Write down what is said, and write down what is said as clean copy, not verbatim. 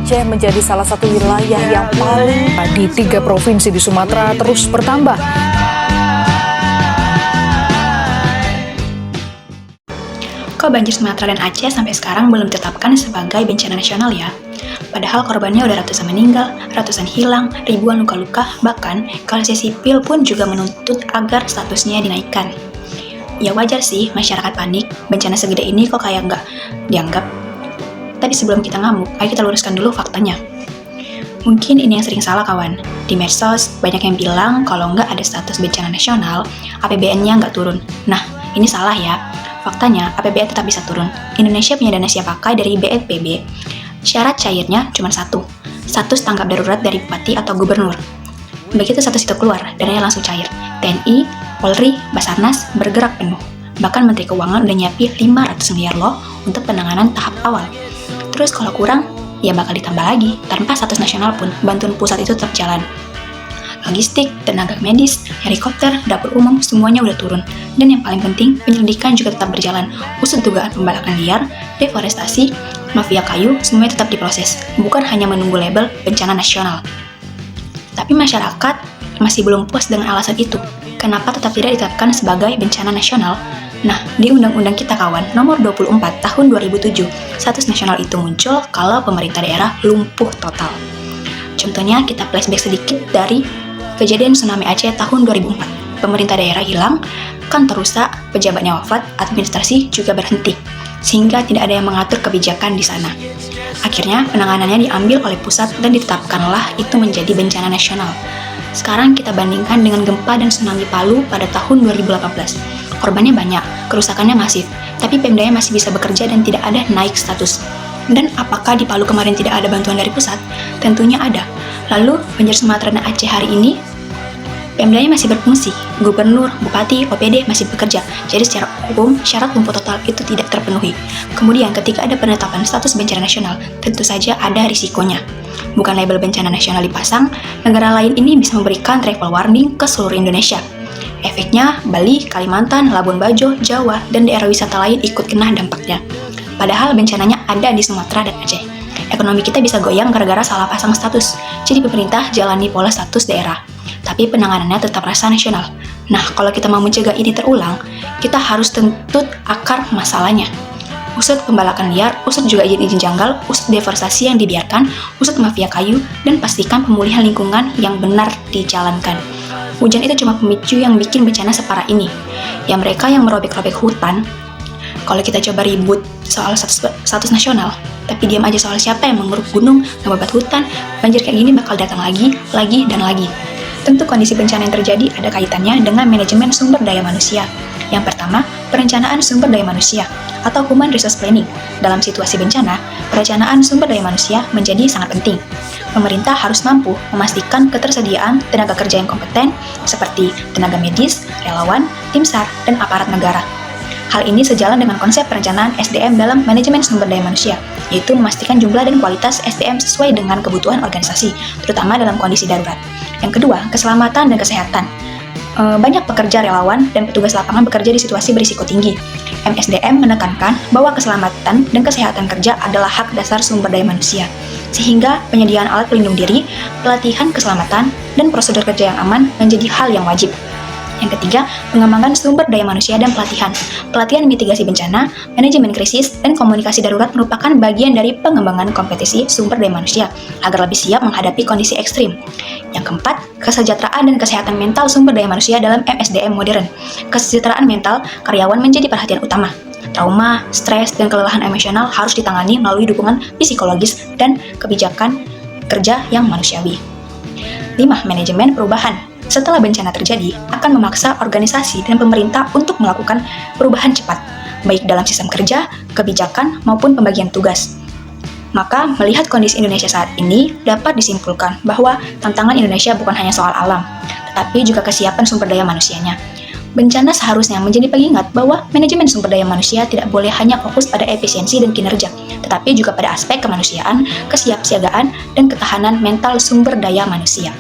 Aceh menjadi salah satu wilayah yang paling di 3 provinsi di Sumatera terus bertambah. Kok banjir Sumatera dan Aceh sampai sekarang belum ditetapkan sebagai bencana nasional ya? Padahal korbannya udah ratusan meninggal, ratusan hilang, ribuan luka-luka, bahkan koalisi sipil pun juga menuntut agar statusnya dinaikkan. Ya wajar sih masyarakat panik, bencana segede ini kok kayak nggak dianggap. Tapi sebelum kita ngamuk, ayo kita luruskan dulu faktanya. Mungkin ini yang sering salah kawan. Di medsos, banyak yang bilang kalau nggak ada status bencana nasional, APBN-nya nggak turun. Nah, ini salah ya. Faktanya, APBN tetap bisa turun. Indonesia punya dana siap pakai dari BNPB. Syarat cairnya cuma satu, status tanggap darurat dari bupati atau gubernur. Begitu status itu keluar, dananya langsung cair. TNI, Polri, Basarnas bergerak penuh. Bahkan Menteri Keuangan udah nyiapin 500 miliar loh untuk penanganan tahap awal. Terus kalau kurang, ya bakal ditambah lagi. Tanpa status nasional pun, bantuan pusat itu tetap jalan. Logistik, tenaga medis, helikopter, dapur umum, semuanya udah turun. Dan yang paling penting, penyelidikan juga tetap berjalan. Usut dugaan pembalakan liar, deforestasi, mafia kayu, semuanya tetap diproses. Bukan hanya menunggu label bencana nasional. Tapi masyarakat masih belum puas dengan alasan itu. Kenapa tetap tidak ditetapkan sebagai bencana nasional? Nah, di Undang-Undang kita kawan, nomor 24 tahun 2007, status nasional itu muncul kalau pemerintah daerah lumpuh total. Contohnya, kita flashback sedikit dari kejadian tsunami Aceh tahun 2004. Pemerintah daerah hilang, kantor rusak, pejabatnya wafat, administrasi juga berhenti, sehingga tidak ada yang mengatur kebijakan di sana. Akhirnya, penanganannya diambil oleh pusat dan ditetapkanlah itu menjadi bencana nasional. Sekarang kita bandingkan dengan gempa dan tsunami Palu pada tahun 2018. Korbannya banyak, kerusakannya masif, tapi Pemdanya masih bisa bekerja dan tidak ada naik status. Dan apakah di Palu kemarin tidak ada bantuan dari pusat? Tentunya ada. Lalu, banjir Sumatera dan Aceh hari ini, Pemdanya masih berfungsi, gubernur, bupati, OPD masih bekerja, jadi secara umum syarat lumpuh total itu tidak terpenuhi. Kemudian ketika ada penetapan status bencana nasional, tentu saja ada risikonya. Bukan label bencana nasional dipasang, negara lain ini bisa memberikan travel warning ke seluruh Indonesia. Efeknya, Bali, Kalimantan, Labuan Bajo, Jawa, dan daerah wisata lain ikut kena dampaknya. Padahal bencananya ada di Sumatera dan Aceh. Ekonomi kita bisa goyang gara-gara salah pasang status, jadi pemerintah jalani pola status daerah. Tapi penanganannya tetap rasa nasional. Nah, kalau kita mau mencegah ini terulang, kita harus tuntut akar masalahnya. Usut pembalakan liar, usut juga izin-izin janggal, usut deforestasi yang dibiarkan, usut mafia kayu, dan pastikan pemulihan lingkungan yang benar dijalankan. Hujan itu cuma pemicu yang bikin bencana separah ini. Ya mereka yang merobek-robek hutan, kalau kita coba ribut soal status nasional, tapi diam aja soal siapa yang mengeruk gunung, ngebabat hutan, banjir kayak gini bakal datang lagi, dan lagi. Tentu kondisi bencana yang terjadi ada kaitannya dengan manajemen sumber daya manusia. Yang pertama, perencanaan sumber daya manusia atau Human Resource Planning. Dalam situasi bencana, perencanaan sumber daya manusia menjadi sangat penting. Pemerintah harus mampu memastikan ketersediaan tenaga kerja yang kompeten seperti tenaga medis, relawan, tim SAR, dan aparat negara. Hal ini sejalan dengan konsep perencanaan SDM dalam manajemen sumber daya manusia, yaitu memastikan jumlah dan kualitas SDM sesuai dengan kebutuhan organisasi, terutama dalam kondisi darurat. Yang kedua, keselamatan dan kesehatan. Banyak pekerja relawan dan petugas lapangan bekerja di situasi berisiko tinggi. MSDM menekankan bahwa keselamatan dan kesehatan kerja adalah hak dasar sumber daya manusia, sehingga penyediaan alat pelindung diri, pelatihan keselamatan, dan prosedur kerja yang aman menjadi hal yang wajib. Yang ketiga, pengembangan sumber daya manusia dan pelatihan. Pelatihan mitigasi bencana, manajemen krisis, dan komunikasi darurat merupakan bagian dari pengembangan kompetensi sumber daya manusia agar lebih siap menghadapi kondisi ekstrim. Yang keempat, kesejahteraan dan kesehatan mental sumber daya manusia dalam MSDM modern. Kesejahteraan mental karyawan menjadi perhatian utama. Trauma, stres, dan kelelahan emosional harus ditangani melalui dukungan psikologis dan kebijakan kerja yang manusiawi. 5. Manajemen perubahan. Setelah bencana terjadi, akan memaksa organisasi dan pemerintah untuk melakukan perubahan cepat, baik dalam sistem kerja, kebijakan, maupun pembagian tugas. Maka, melihat kondisi Indonesia saat ini, dapat disimpulkan bahwa tantangan Indonesia bukan hanya soal alam, tetapi juga kesiapan sumber daya manusianya. Bencana seharusnya menjadi pengingat bahwa manajemen sumber daya manusia tidak boleh hanya fokus pada efisiensi dan kinerja, tetapi juga pada aspek kemanusiaan, kesiapsiagaan, dan ketahanan mental sumber daya manusia.